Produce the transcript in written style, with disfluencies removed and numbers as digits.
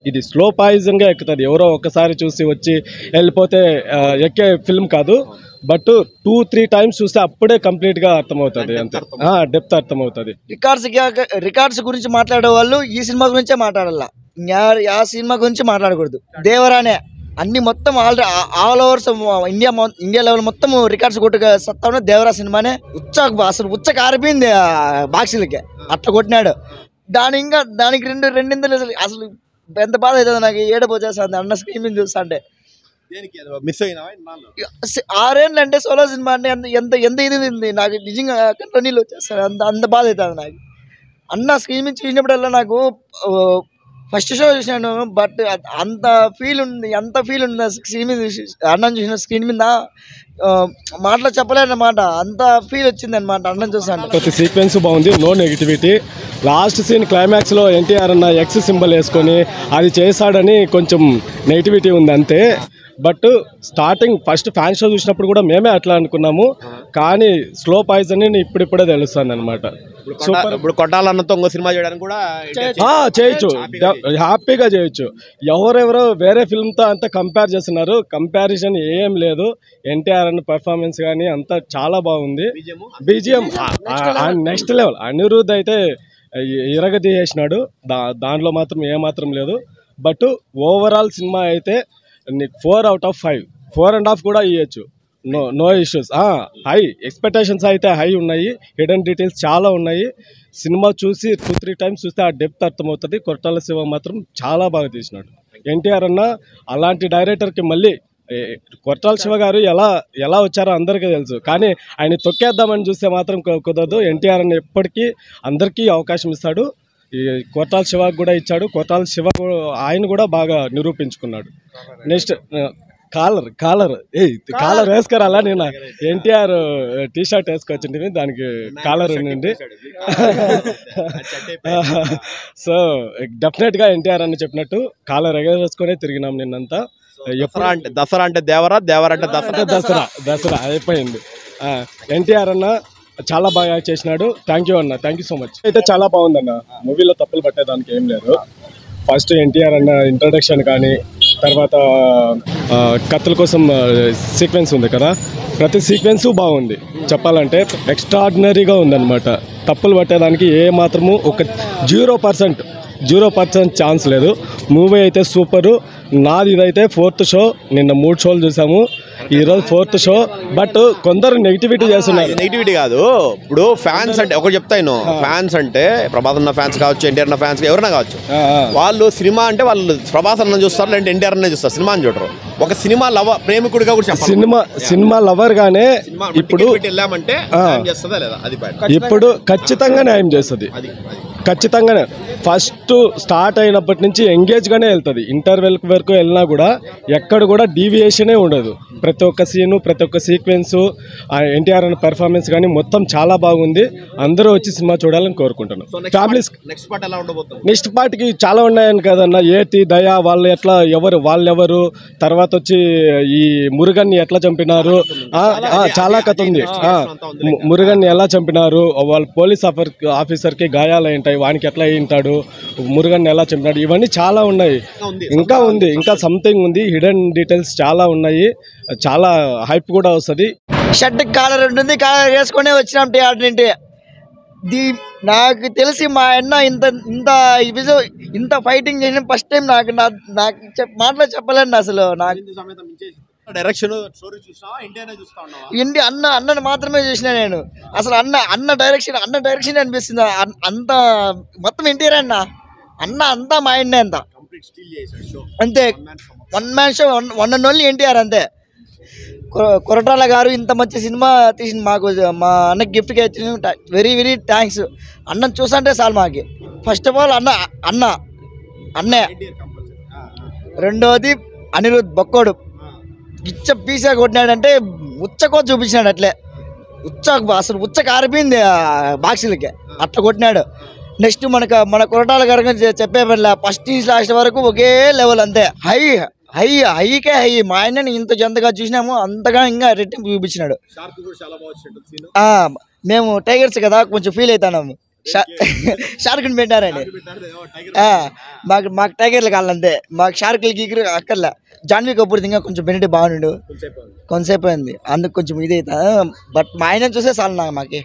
ఇది స్లో పాయిజన్గా ఎక్కుతుంది. ఎవరో ఒకసారి చూసి వచ్చి వెళ్ళిపోతే ఎక్కే ఫిల్మ్ కాదు. బట్ 2-3 టైమ్స్ చూస్తే అప్పుడే కంప్లీట్గా అర్థమవుతుంది. అంతే డెప్త్ అర్థమవుతుంది. రికార్డ్స్ గురించి మాట్లాడే వాళ్ళు ఈ సినిమా గురించే మాట్లాడాల, ఆ సినిమా గురించి మాట్లాడకూడదు. దేవరానే అన్ని మొత్తం ఆల్ ఓవర్స్ ఇండియా లెవెల్ మొత్తం రికార్డ్స్ కొట్టుగా సత్తా దేవరా సినిమానే. అసలు ఉచ్చ కారిపోయింది బాక్సులకి, అట్లా కొట్టినాడు. దానికి రెండింతలు అసలు ఎంత బాధ అవుతుంది నాకు. ఏడపోచేస్తుంది అన్న స్క్రీన్ మీద చూస్తా అంటే. 6 ఏళ్ళు అంటే సోలో సినిమా అంటే ఎంత ఎంత ఇది నాకు నిజంగా కంట్లో నీళ్ళు వచ్చేస్తాను. అంత బాధ అవుతుంది నాకు. అన్న స్క్రీన్ మీద చూసినప్పుడల్లా నాకు ఫస్ట్ షో చూసినాను, బట్ అంత ఫీల్ ఉంది స్క్రీన్ మీద అన్నం చూసిన స్క్రీన్ మీద మాటలో చెప్పలేనమాట. అంత ఫీల్ వచ్చింది అనమాట అన్నం చూసాను. ప్రతి సీక్వెన్స్ బాగుంది, నో నెగిటివిటీ. లాస్ట్ సీన్ క్లైమాక్స్లో ఎన్టీఆర్ అన్న ఎక్స్ సింబల్ వేసుకొని అది చేశాడని కొంచెం నెగిటివిటీ ఉంది అంతే. But starting first fan show చూసినప్పుడు కూడా మేమే అట్లా అనుకున్నాము, కానీ స్లో పాయిజన్ ఇప్పుడిప్పుడే తెలుస్తుంది అనమాట. ఇప్పుడు కొట్టాలన్నతో ఇంకో సినిమా చేయడానికి కూడా చేయొచ్చు, హ్యాపీగా చేయొచ్చు. ఎవరెవరో వేరే ఫిల్మ్తో అంతా కంపేర్ చేస్తున్నారు, కంపారిజన్ ఏం లేదు. ఎన్టీఆర్ అన్న పర్ఫార్మెన్స్ కానీ అంతా చాలా బాగుంది. BGM next level. అనిరుద్ధ్ అయితే ఇరగదీసేసినాడు, దాంట్లో మాత్రం ఏమాత్రం లేదు. బట్ ఓవరాల్ సినిమా అయితే 4/5, 4.5 కూడా ఇవ్వచ్చు. No issues. హై ఎక్స్పెక్టేషన్స్ అయితే హై ఉన్నాయి, హిడెన్ డీటెయిల్స్ చాలా ఉన్నాయి. సినిమా చూసి 2-3 టైమ్స్ చూస్తే ఆ డెప్త్ అర్థమవుతుంది. కొరటాల శివ మాత్రం చాలా బాగా తీసినాడు. ఎన్టీఆర్ అన్న అలాంటి డైరెక్టర్కి మళ్ళీ కొరటాల శివ గారు ఎలా వచ్చారో అందరికీ తెలుసు, కానీ ఆయన తొక్కేద్దామని చూస్తే మాత్రం కుదరదు. ఎన్టీఆర్ అన్న ఎప్పటికీ అందరికీ అవకాశం ఇస్తాడు. ఈ కొరటాల శివకు కూడా ఇచ్చాడు. కొరటాల శివ ఆయన కూడా బాగా నిరూపించుకున్నాడు. నెక్స్ట్ కాలర్ వేసుకురాలా, నేను ఎన్టీఆర్ టీ షర్ట్ వేసుకొచ్చింది, దానికి కాలర్ ఉండింది. సో డెఫినెట్గా ఎన్టీఆర్ అని చెప్పినట్టు కాలర్ ఎగరేసుకునే తిరిగినాం నిన్నంతా. దసరా అంటే దేవరా, దేవరా అంటే దసరా అయిపోయింది. ఎన్టీఆర్ అన్న చాలా బాగా చేసినాడు. థ్యాంక్ యూ అన్న, థ్యాంక్ యూ సో మచ్. అయితే చాలా బాగుందన్న. మూవీలో తప్పులు పట్టేదానికి ఏం లేదు. ఫస్ట్ ఎన్టీఆర్ అన్న ఇంట్రడక్షన్ కానీ, తర్వాత కత్తుల కోసం సీక్వెన్స్ ఉంది కదా, ప్రతి సీక్వెన్సు బాగుంది. చెప్పాలంటే ఎక్స్ట్రాడినరీగా ఉందన్నమాట. తప్పులు పట్టేదానికి ఏ మాత్రము ఒక 0% ఛాన్స్ లేదు. మూవీ అయితే సూపరు. నాది ఇదైతే 4th షో. నిన్న 3 షోలు చూసాము, ఈరోజు 4th షో. బట్ కొందరు నెగిటివిటీ చేస్తున్నారు. నెగిటివిటీ కాదు, ఇప్పుడు ఫ్యాన్స్ అంటే ఒకటి చెప్తాను. ఫ్యాన్స్ అంటే ప్రభాస్ అన్న ఫ్యాన్స్ కావచ్చు, ఎన్టీఆర్ అన్న ఫ్యాన్స్ ఎవరైనా కావచ్చు, వాళ్ళు సినిమా అంటే వాళ్ళు ప్రభాస్ అన్న చూస్తారు, లేదంటే ఎన్టీఆర్ అన్న చూస్తారు, సినిమా అని చూడరు. ఒక సినిమా లవర్, ప్రేమికుడిగా కూడా సినిమా లవర్ గానే ఇప్పుడు వెళ్ళామంటే ఇప్పుడు ఖచ్చితంగా న్యాయం చేస్తుంది. ఖచ్చితంగానే ఫస్ట్ స్టార్ట్ అయినప్పటి నుంచి ఎంగేజ్గానే వెళ్తుంది. ఇంటర్వెల్ వరకు వెళ్ళినా కూడా ఎక్కడ కూడా డీవియేషనే ఉండదు. ప్రతి ఒక్క సీను, ప్రతి ఒక్క సీక్వెన్సు, ఎన్టీఆర్ అన్న పెర్ఫార్మెన్స్ కానీ మొత్తం చాలా బాగుంది. అందరూ వచ్చి సినిమా చూడాలని కోరుకుంటున్నాను. ఫ్యామిలీస్ నెక్స్ట్ పార్ట్కి చాలా ఉన్నాయని కదన్న. ఏటి దయా వాళ్ళెవరు, తర్వాత వచ్చి ఈ మురుగన్ని ఎట్లా చంపినారు, చాలా కథ ఉంది. మురుగన్ని ఎలా చంపినారు, వాళ్ళ పోలీస్ ఆఫీసర్కి గాయాలయ్యింటాయి, వానికి ఎట్లా అయ్యింటాడు, మురుగన్ని ఎలా చంపినాడు, ఇవన్నీ చాలా ఉన్నాయి. ఇంకా ఉంది, ఇంకా సంథింగ్ ఉంది. హిడెన్ డీటెయిల్స్ చాలా ఉన్నాయి. చాలా హైప్ కూడా వస్తుంది. షర్ట్ కాలర్ ఉంటుంది, కాలర్ వేసుకునే వచ్చినాం థియేటర్ నుండి. నాకు తెలిసి మా అన్న ఇంత ఫైటింగ్ చేసిన ఫస్ట్ టైం. నాకు మాటలో చెప్పలేండి అసలు. నాకు అన్నను మాత్రమే చూసిన నేను. అసలు అన్న డైరెక్షన్ అనిపిస్తుంది. అంత మొత్తం ఎన్టీఆర్ అన్న అంతా మా అన్నే అంత అంతే. 1 man show, 1 and only NTR అంతే. కొరటాల గారు ఇంత మంచి సినిమా తీసింది మాకు, మా అన్నకి గిఫ్ట్గా ఇచ్చిన వెరీ వెరీ థ్యాంక్స్. అన్నను చూసంటే చాలు మాకి. ఫస్ట్ ఆఫ్ ఆల్ అన్నే. రెండోది అనిరుద్ధ్ బొక్కోడు పీసా కొట్టినాడంటే ఉచ్చకో చూపించినాడు. అట్లే అసలు ఉచ్చ కారిపోయింది బాక్సులకి, అట్లా కొట్టినాడు. నెక్స్ట్ మన కొరటాల గారు చెప్పే పనిలే, ఫస్ట్ నుంచి లాస్ట్ వరకు ఒకే లెవెల్ అంతే. హైకే హై. మా ఆయనని ఇంత జంతగా చూసినాము, అంతగా ఇంకా రెట్టింపు చూపించినాడు. మేము టైగర్స్ కదా, కొంచెం ఫీల్ అవుతున్నాము. షార్క్ని పెట్టారని మాకు టైగర్లు కావాలంతే, మాకు షార్క్లు గీకులు అక్కర్లే. జాన్వీ కపూర్ ఇంకా కొంచెం బెనిట్ బాగుండు, కొంతసేపు అయింది అందుకు కొంచెం ఇది అవుతా. బట్ మా ఆయన చూసే చాలు నాకు మాకి.